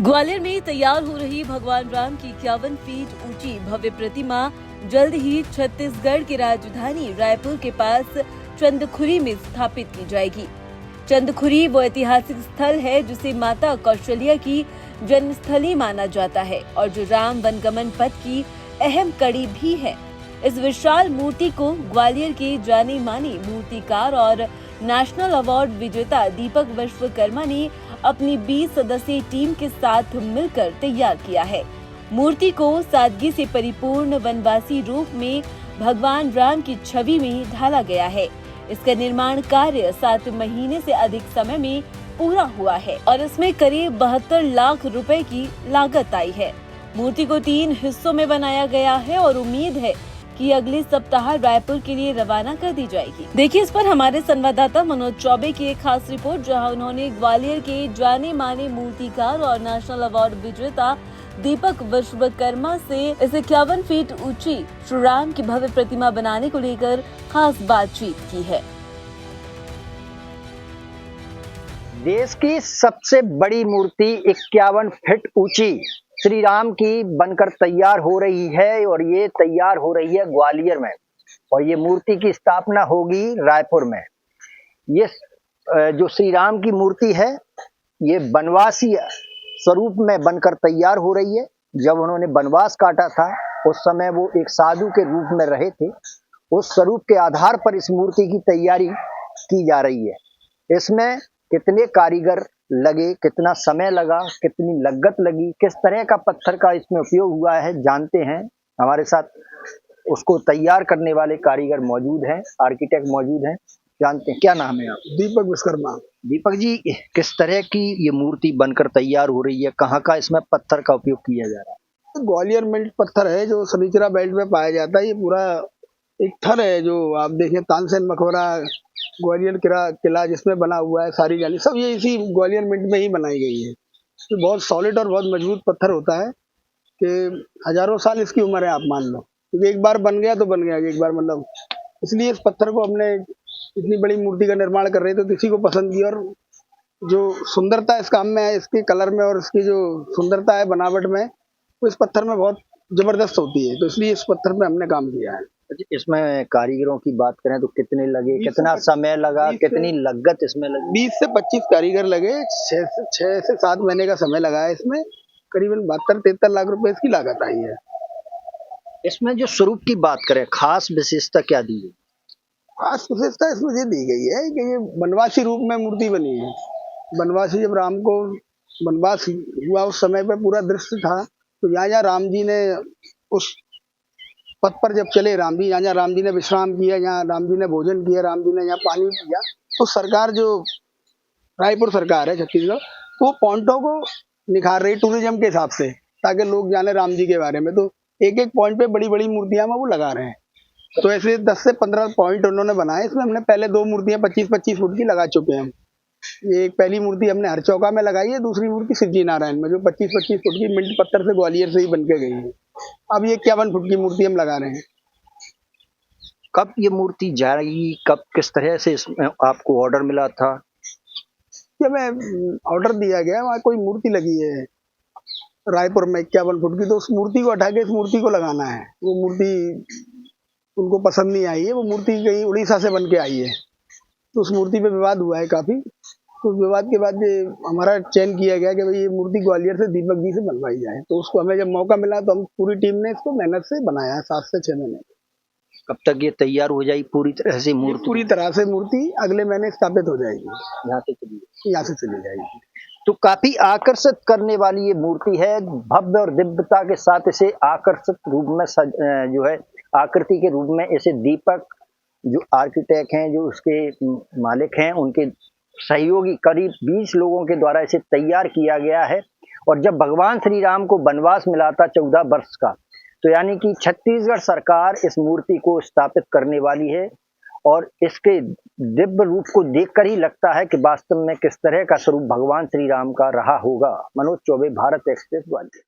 ग्वालियर में तैयार हो रही भगवान राम की 51 फीट ऊंची भव्य प्रतिमा जल्द ही छत्तीसगढ़ की राजधानी रायपुर के पास चंदखुरी में स्थापित की जाएगी। चंदखुरी वो ऐतिहासिक स्थल है जिसे माता कौशल्या की जन्मस्थली माना जाता है और जो राम वनगमन पथ की अहम कड़ी भी है। इस विशाल मूर्ति को ग्वालियर के जाने माने मूर्तिकार और नेशनल अवार्ड विजेता दीपक विश्वकर्मा ने अपनी 20 सदस्यीय टीम के साथ मिलकर तैयार किया है। मूर्ति को सादगी से परिपूर्ण वनवासी रूप में भगवान राम की छवि में ढाला गया है। इसका निर्माण कार्य 7 महीने से अधिक समय में पूरा हुआ है और इसमें करीब 72 लाख रुपए की लागत आई है। मूर्ति को 3 हिस्सों में बनाया गया है और उम्मीद है कि अगले सप्ताह रायपुर के लिए रवाना कर दी जाएगी। देखिए इस पर हमारे संवाददाता मनोज चौबे की एक खास रिपोर्ट, जहां उन्होंने ग्वालियर के जाने माने मूर्तिकार और नेशनल अवार्ड विजेता दीपक विश्वकर्मा से इस 51 फीट ऊंची श्री राम की भव्य प्रतिमा बनाने को लेकर खास बातचीत की है। देश की सबसे बड़ी मूर्ति 51 फीट ऊंची श्री राम की बनकर तैयार हो रही है और ये तैयार हो रही है ग्वालियर में और ये मूर्ति की स्थापना होगी रायपुर में। ये जो श्री राम की मूर्ति है ये वनवासी स्वरूप में बनकर तैयार हो रही है। जब उन्होंने वनवास काटा था उस समय वो एक साधु के रूप में रहे थे। उस स्वरूप के आधार पर इस मूर्ति की तैयारी की जा रही है। इसमें कितने कारीगर लगे, कितना समय लगा, कितनी लागत लगी, किस तरह का पत्थर का इसमें उपयोग हुआ है जानते हैं। हमारे साथ उसको तैयार करने वाले कारीगर मौजूद हैं, आर्किटेक्ट मौजूद हैं, जानते हैं। क्या नाम है आप? दीपक विश्वकर्मा। दीपक जी, किस तरह की ये मूर्ति बनकर तैयार हो रही है? कहाँ का इसमें पत्थर का उपयोग किया जा रहा है? ग्वालियर मिल्ट पत्थर है जो सनीचरा बेल्ट में पाया जाता है। ये पूरा एक थर है जो आप देखें तानसेन मकबरा, ग्वालियर किला जिसमें बना हुआ है, सारी जाली सब ये इसी ग्वालियर मिंट में ही बनाई गई है। ये बहुत सॉलिड और बहुत मजबूत पत्थर होता है कि हजारों साल इसकी उम्र है, आप मान लो। क्योंकि एक बार बन गया तो बन गया, एक बार मतलब। इसलिए इस पत्थर को हमने इतनी बड़ी मूर्ति का निर्माण कर रहे थे तो इसी को पसंद किया। और जो सुंदरता इस काम में है, इसके कलर में और इसकी जो सुंदरता है बनावट में, वो इस पत्थर में बहुत जबरदस्त होती है। तो इसलिए इस पत्थर में हमने काम किया है। इसमें कारीगरों की बात करें तो कितने लगे, कितना समय लगा, कितनी लागत इसमें लगी? 20 से 25 कारीगर लगे, 6 से 7 महीने का समय लगा है। इसमें करीबन 72-73 लाख रुपए इसकी लागत आई है। इसमें जो स्वरूप की बात करें, खास विशेषता क्या दी है? खास विशेषता इसमें ये दी गई है कि ये वनवासी रूप में मूर्ति बनी है। वनवासी जब राम को वनवास हुआ उस समय पे पूरा दृश्य था, तो यहाँ राम जी ने उस पथ पर जब चले राम जी, यहाँ राम जी ने विश्राम किया, यहाँ राम जी ने भोजन किया, राम जी ने यहाँ पानी पिया। तो सरकार जो रायपुर सरकार है छत्तीसगढ़, तो वो पॉइंटों को निखार रही टूरिज्म के हिसाब से, ताकि लोग जाने राम जी के बारे में। तो एक एक पॉइंट पे बड़ी बड़ी मूर्तियां वो लगा रहे हैं। तो ऐसे 10 से 15 पॉइंट उन्होंने बनाए। इसमें हमने पहले 2 मूर्तियां 25-25 फुट की लगा चुके हैं हम। ये एक पहली मूर्ति हमने हरचौका में लगाई है, दूसरी मूर्ति सिद्धि नारायण में जो 25-25 फुट की मिंट पत्थर से ग्वालियर से ही बन के गई है। अब ये 51 फुट की मूर्ति हम लगा रहे हैं। कब ये मूर्ति जाएगी, कब किस तरह से इसमें आपको ऑर्डर मिला था? ये हमें ऑर्डर दिया गया, वहाँ कोई मूर्ति लगी है रायपुर में 51 फुट की, तो उस मूर्ति को हटा के इस मूर्ति को लगाना है। वो मूर्ति उनको पसंद नहीं आई है। वो मूर्ति कहीं उड़ीसा से बन के आई है, तो उस मूर्ति पे विवाद हुआ है काफी। तो उस विवाद के बाद ये हमारा चयन किया गया कि भाई ये मूर्ति ग्वालियर से दीपक जी से बनवाई जाए। तो उसको हमें जब मौका मिला तो हम पूरी टीम ने इसको मेहनत से बनाया है 7 से 6 महीने। कब तक ये तैयार हो जाएगी पूरी तरह से मूर्ति? पूरी तरह से मूर्ति अगले महीने स्थापित हो जाएगी, यहाँ से चली जाएगी। तो काफी आकर्षित करने वाली ये मूर्ति है। भव्य और दिव्यता के साथ इसे आकर्षक रूप में जो है आकृति के रूप में इसे दीपक जो आर्किटेक्ट हैं, जो उसके मालिक हैं, उनके सहयोगी करीब 20 लोगों के द्वारा इसे तैयार किया गया है। और जब भगवान श्री राम को वनवास मिला था 14 वर्ष का, तो यानी कि छत्तीसगढ़ सरकार इस मूर्ति को स्थापित करने वाली है। और इसके दिव्य रूप को देखकर ही लगता है कि वास्तव में किस तरह का स्वरूप भगवान श्री राम का रहा होगा। मनोज चौबे, भारत एक्सप्रेस, ग्वालियर।